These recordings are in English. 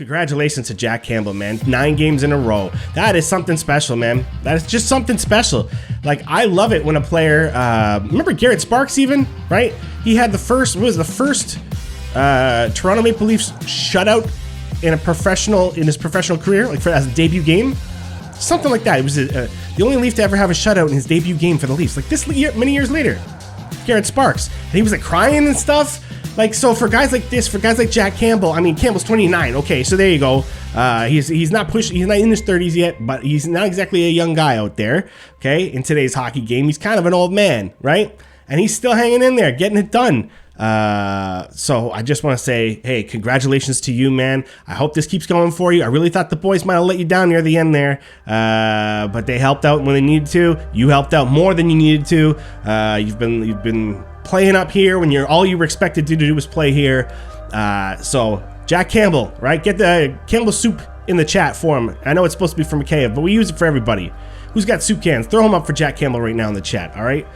Congratulations to Jack Campbell, man. 9 games in a row. That is something special, man. That is just something special. Like, I love it when a player, remember Garrett Sparks even, right? He had the first Toronto Maple Leafs shutout in his professional career, like as a debut game. Something like that. It was the only Leaf to ever have a shutout in his debut game for the Leafs. Like this year, many years later, Garrett Sparks. And he was like crying and stuff. Like, so for guys like this, for guys like Jack Campbell, I mean, Campbell's 29. Okay, so there you go. He's not in his 30s yet, but he's not exactly a young guy out there. Okay, in today's hockey game, he's kind of an old man, right? And he's still hanging in there, getting it done. So I just want to say, hey, congratulations to you, man. I hope this keeps going for you. I really thought the boys might have let you down near the end there, but they helped out when they needed to. You helped out more than you needed to. You've been playing up here when all you were expected to do was play here. So Jack Campbell, right? Get the Campbell soup in the chat for him. I know it's supposed to be for McKay, but we use it for everybody. Who's got soup cans? Throw them up for Jack Campbell right now in the chat, all right?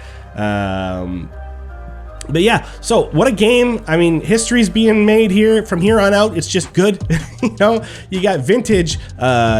But yeah, so what a game. I mean, history's being made here from here on out. It's just good. You know, you got vintage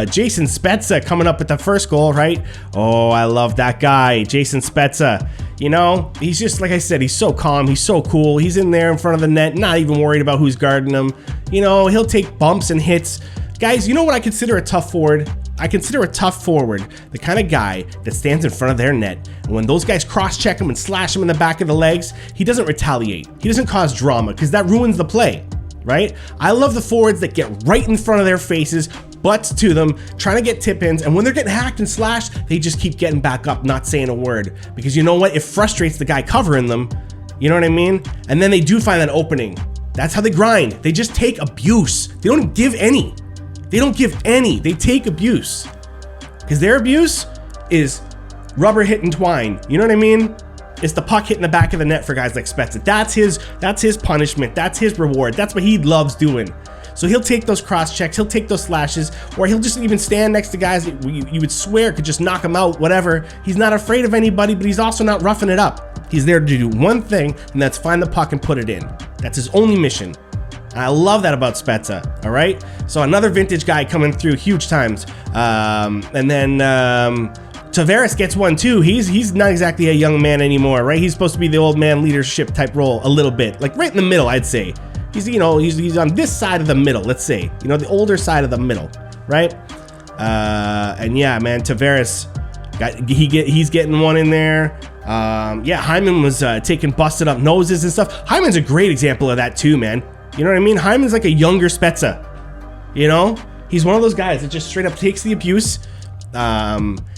Jason Spezza coming up with the first goal, right? Oh, I love that guy, Jason Spezza. You know, he's just, like I said, he's so calm. He's so cool. He's in there in front of the net, not even worried about who's guarding him. You know, he'll take bumps and hits. Guys, you know what I consider a tough forward? I consider a tough forward the kind of guy that stands in front of their net, and when those guys cross-check him and slash him in the back of the legs, he doesn't retaliate. He doesn't cause drama, because that ruins the play, right? I love the forwards that get right in front of their faces, butts to them, trying to get tip-ins, and when they're getting hacked and slashed, they just keep getting back up, not saying a word, because you know what? It frustrates the guy covering them, you know what I mean? And then they do find that opening. That's how they grind. They just take abuse. They don't give any. They don't give any. They take abuse. Because their abuse is rubber hitting twine. You know what I mean? It's the puck hitting the back of the net for guys like Spezza. That's his punishment. That's his reward. That's what he loves doing. So he'll take those cross checks. He'll take those slashes. Or he'll just even stand next to guys that you would swear could just knock him out, whatever. He's not afraid of anybody, but he's also not roughing it up. He's there to do one thing, and that's find the puck and put it in. That's his only mission. I love that about Spezza, all right? So another vintage guy coming through huge times. And then Tavares gets one too. He's not exactly a young man anymore, right? He's supposed to be the old man leadership type role a little bit, like right in the middle, I'd say. He's on this side of the middle, let's say. You know, the older side of the middle, right? And yeah, man, Tavares, he's getting one in there. Yeah, Hyman was taking busted up noses and stuff. Hyman's a great example of that too, man. You know what I mean? Hyman's like a younger Spezza. You know? He's one of those guys that just straight up takes the abuse.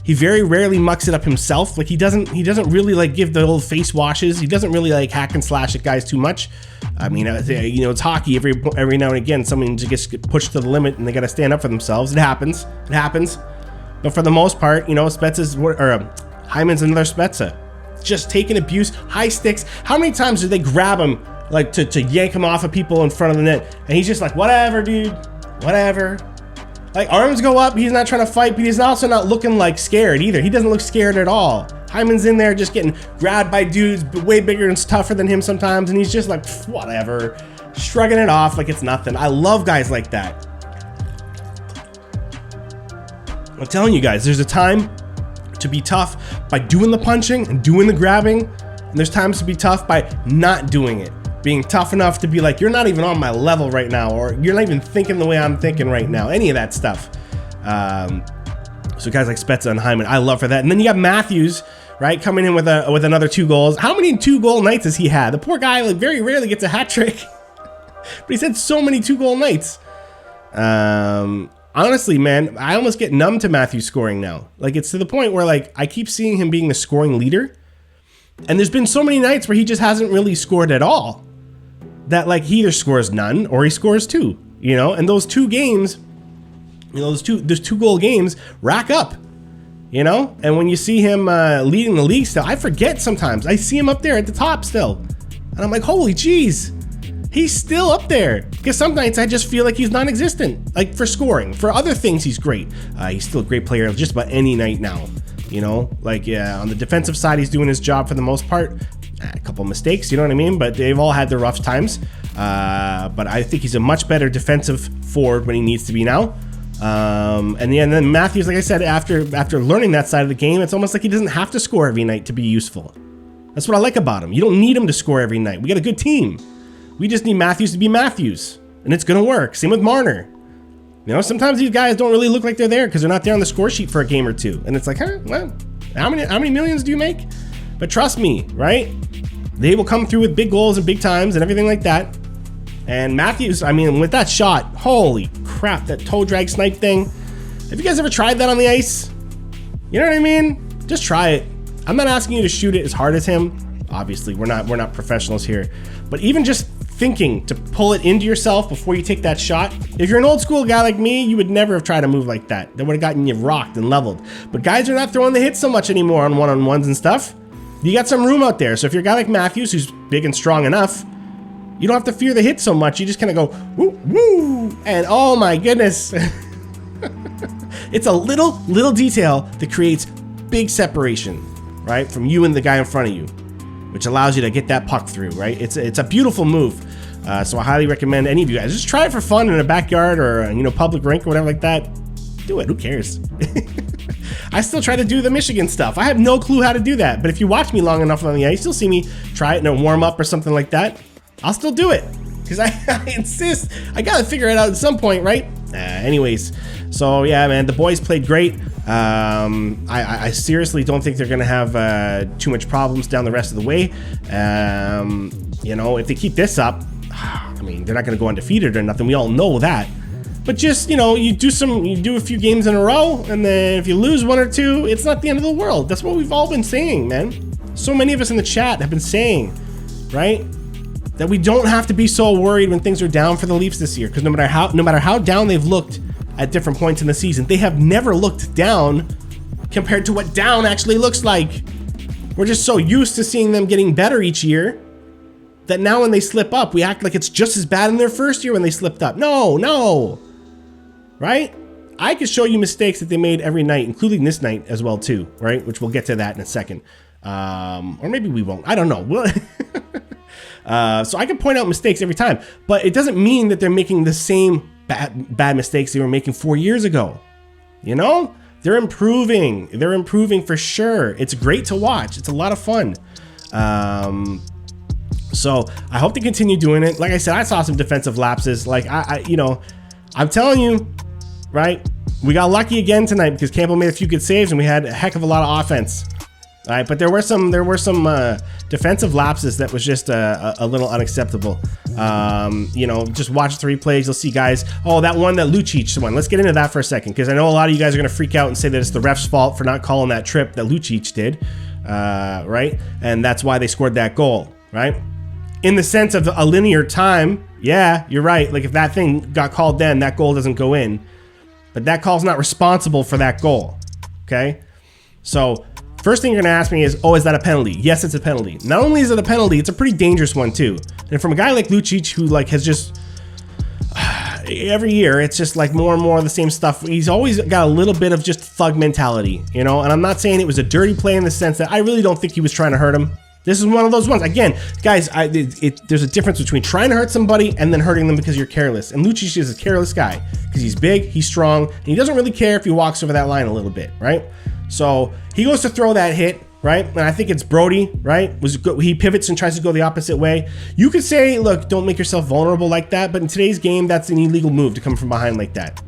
He very rarely mucks it up himself. Like he doesn't really like give the old face washes. He doesn't really like hack and slash at guys too much. I mean, you know, it's hockey. Every now and again, someone just gets pushed to the limit and they got to stand up for themselves. It happens. But for the most part, you know, Hyman's another Spezza. Just taking abuse, high sticks. How many times did they grab him? Like to yank him off of people in front of the net, and he's just like, whatever, dude, whatever. Like arms go up, he's not trying to fight, but he's also not looking like scared either. He doesn't look scared at all. Hyman's in there just getting grabbed by dudes way bigger and tougher than him sometimes, and he's just like, whatever, shrugging it off like it's nothing. I love guys like that. I'm telling you guys, there's a time to be tough by doing the punching and doing the grabbing, and there's times to be tough by not doing it. Being tough enough to be like, you're not even on my level right now, or you're not even thinking the way I'm thinking right now, any of that stuff. So guys like Spezza and Hyman, I love for that. And then you got Matthews, right, coming in with another 2 goals. How many 2-goal nights has he had? The poor guy like very rarely gets a hat trick, but he's had so many 2-goal nights. Honestly, man, I almost get numb to Matthews scoring now. Like it's to the point where like I keep seeing him being the scoring leader, and there's been so many nights where he just hasn't really scored at all. That like he either scores none or he scores 2, you know, and those 2 games, you know, those 2-goal games rack up, you know, and when you see him leading the league still, I forget sometimes. I see him up there at the top still, and I'm like, holy jeez, he's still up there. Because some nights I just feel like he's non-existent, like for scoring. For other things, he's great. He's still a great player just about any night now, you know, like yeah, on the defensive side, he's doing his job for the most part. A couple mistakes, you know what I mean? But they've all had their rough times. But I think he's a much better defensive forward when he needs to be now. And then Matthews, like I said, after learning that side of the game, it's almost like he doesn't have to score every night to be useful. That's what I like about him. You don't need him to score every night. We got a good team. We just need Matthews to be Matthews, and it's gonna work. Same with Marner. You know, sometimes these guys don't really look like they're there because they're not there on the score sheet for a game or two, and it's like, well, how many millions do you make? But trust me, right? They will come through with big goals and big times and everything like that. And Matthews, I mean, with that shot, holy crap, that toe drag snipe thing. Have you guys ever tried that on the ice? You know what I mean? Just try it. I'm not asking you to shoot it as hard as him. Obviously, we're not professionals here. But even just thinking to pull it into yourself before you take that shot. If you're an old school guy like me, you would never have tried a move like that. That would have gotten you rocked and leveled. But guys are not throwing the hits so much anymore on one-on-ones and stuff. You got some room out there. So if you're a guy like Matthews, who's big and strong enough, you don't have to fear the hit so much. You just kind of go, woo, woo, and oh my goodness. It's a little detail that creates big separation, right, from you and the guy in front of you, which allows you to get that puck through, right? It's a beautiful move. So I highly recommend any of you guys just try it for fun in a backyard or public rink or whatever like that. Do it. Who cares? I still try to do the Michigan stuff. I have no clue how to do that, but if you watch me long enough on the ice, you'll see me try it in a warm up or something like that. I'll still do it because I insist. I gotta figure it out at some point, right? Anyways, so yeah, man, the boys played great. I seriously don't think they're gonna have too much problems down the rest of the way. If they keep this up, I mean, they're not gonna go undefeated or nothing. We all know that. But just, you do a few games in a row, and then if you lose one or two, it's not the end of the world. That's what we've all been saying, man. So many of us in the chat have been saying, right, that we don't have to be so worried when things are down for the Leafs this year, because no matter how down they've looked at different points in the season, they have never looked down compared to what down actually looks like. We're just so used to seeing them getting better each year that now when they slip up, we act like it's just as bad in their first year when they slipped up. No. Right? I could show you mistakes that they made every night, including this night as well too, right? Which we'll get to that in a second. Or maybe we won't. I don't know. So I can point out mistakes every time, but it doesn't mean that they're making the same bad mistakes they were making 4 years ago. They're improving. They're improving for sure. It's great to watch. It's a lot of fun. So I hope they continue doing it. Like I said, I saw some defensive lapses. Like I'm telling you, right? We got lucky again tonight because Campbell made a few good saves and we had a heck of a lot of offense. All right, but there were some defensive lapses that was just a little unacceptable. Just watch the replays. You'll see guys. Oh, that Lucic one. Let's get into that for a second because I know a lot of you guys are gonna freak out and say that it's the ref's fault for not calling that trip that Lucic did, right? And that's why they scored that goal, right? In the sense of a linear time, yeah, you're right. Like if that thing got called then, that goal doesn't go in. But that call's not responsible for that goal, okay? So first thing you're gonna ask me is, is that a penalty? Yes, it's a penalty. Not only is it a penalty, it's a pretty dangerous one too. And from a guy like Lucic who has just, every year, it's just like more and more of the same stuff. He's always got a little bit of just thug mentality, and I'm not saying it was a dirty play in the sense that I really don't think he was trying to hurt him. This is one of those ones. Again, guys, there's a difference between trying to hurt somebody and then hurting them because you're careless. And Lucic is a careless guy because he's big, he's strong, and he doesn't really care if he walks over that line a little bit, right? So he goes to throw that hit, right? And I think it's Brody, right? He pivots and tries to go the opposite way. You could say, look, don't make yourself vulnerable like that, but in today's game, that's an illegal move to come from behind like that.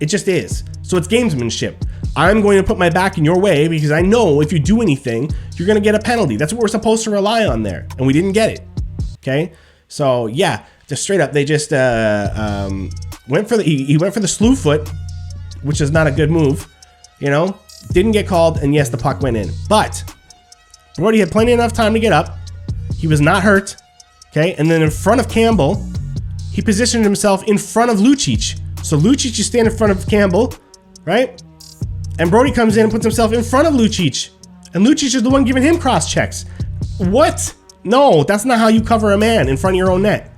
It just is. So it's gamesmanship. I'm going to put my back in your way because I know if you do anything, you're going to get a penalty. That's what we're supposed to rely on there. And we didn't get it. Okay? So yeah, just straight up, they just went for he went for the slew foot, which is not a good move. Didn't get called, and yes, the puck went in. But Brody had plenty enough time to get up. He was not hurt. Okay? And then in front of Campbell, he positioned himself in front of Lucic. So Lucic is standing in front of Campbell, right? And Brody comes in and puts himself in front of Lucic. And Lucic is the one giving him cross checks. What? No, that's not how you cover a man in front of your own net.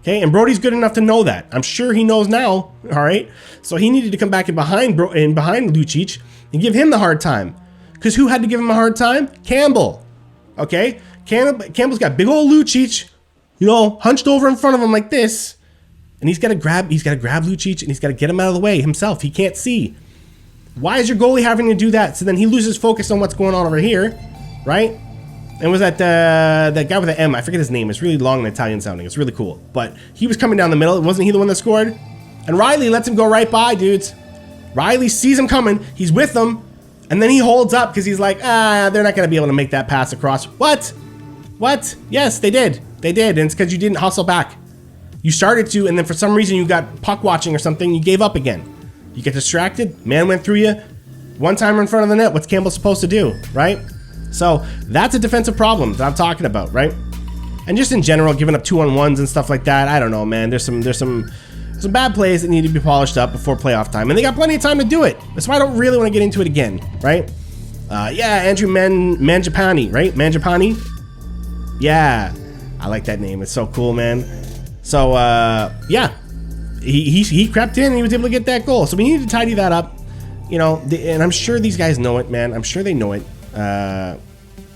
Okay, and Brody's good enough to know that. I'm sure he knows now, all right? So he needed to come back in behind Lucic and give him the hard time. Because who had to give him a hard time? Campbell. Okay? Campbell's got big old Lucic you know, hunched over in front of him like this. And he's got to grab Lucic, and he's got to get him out of the way himself. He can't see. Why is your goalie having to do that? So then he loses focus on what's going on over here, right? And was that guy with the M? I forget his name. It's really long and Italian sounding. It's really cool. But he was coming down the middle. Wasn't he the one that scored? And Riley lets him go right by, dudes. Riley sees him coming. He's with them. And then he holds up because he's like, they're not going to be able to make that pass across. What? What? Yes, they did. They did. And it's because you didn't hustle back. You started to, and then for some reason you got puck watching or something. You gave up again. You get distracted. Man went through you. One timer in front of the net. What's Campbell supposed to do, right? So that's a defensive problem that I'm talking about, right? And just in general, giving up 2-on-1s and stuff like that. I don't know, man. There's some bad plays that need to be polished up before playoff time, and they got plenty of time to do it. That's why I don't really want to get into it again, right? Yeah, Andrew Mangiapane, right? Mangiapane? Yeah, I like that name. It's so cool, man. So, yeah, he crept in and he was able to get that goal. So we need to tidy that up, you know, and I'm sure these guys know it, man. I'm sure they know it.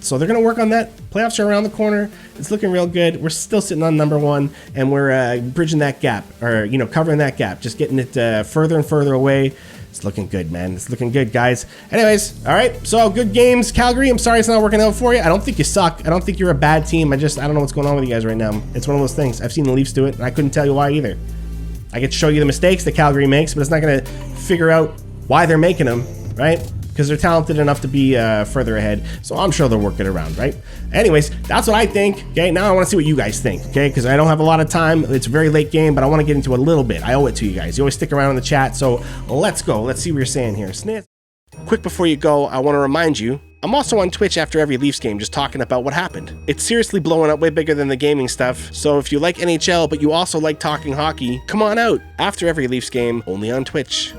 So they're going to work on that. Playoffs are around the corner. It's looking real good. We're still sitting on #1, and we're bridging that gap, or, you know, covering that gap, just getting it further and further away. It's looking good, man. It's looking good, guys. Anyways, all right. So good games, Calgary. I'm sorry it's not working out for you. I don't think you suck. I don't think you're a bad team. I don't know what's going on with you guys right now. It's one of those things. I've seen the Leafs do it, and I couldn't tell you why either. I get to show you the mistakes that Calgary makes, but it's not going to figure out why they're making them, right? Because they're talented enough to be further ahead. So I'm sure they'll work it around, right? Anyways, that's what I think. Okay, now I want to see what you guys think, okay? Because I don't have a lot of time. It's a very late game, but I want to get into a little bit. I owe it to you guys. You always stick around in the chat, so let's go. Let's see what you're saying here. Snith. Quick before you go, I want to remind you, I'm also on Twitch after every Leafs game just talking about what happened. It's seriously blowing up way bigger than the gaming stuff, so if you like NHL but you also like talking hockey, come on out after every Leafs game, only on Twitch.